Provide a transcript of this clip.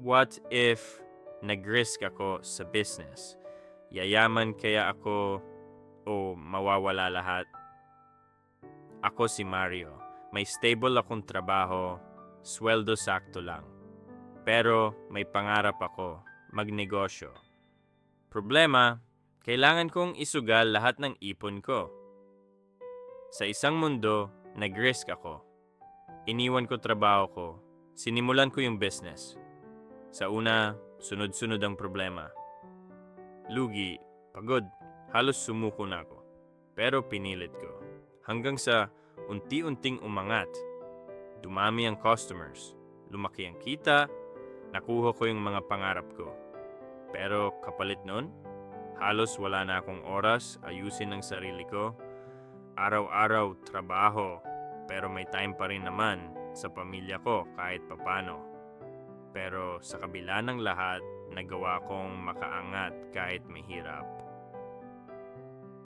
What if nag-risk ako sa business? Yayaman kaya ako o mawawala lahat? Ako si Mario. May stable akong trabaho, sweldo sakto lang. Pero may pangarap ako, magnegosyo. Problema, kailangan kong isugal lahat ng ipon ko. Sa isang mundo, nag-risk ako. Iniwan ko trabaho ko. Sinimulan ko yung business. Sa una, sunod-sunod ang problema. Lugi, pagod, halos sumuko na ako. Pero pinilit ko. Hanggang sa unti-unting umangat. Dumami ang customers. Lumaki ang kita. Nakuha ko yung mga pangarap ko. Pero kapalit nun, halos wala na akong oras ayusin ang sarili ko. Araw-araw trabaho, pero may time pa rin naman sa pamilya ko kahit papano. Pero sa kabila ng lahat, nagawa kong makaangat kahit mahirap.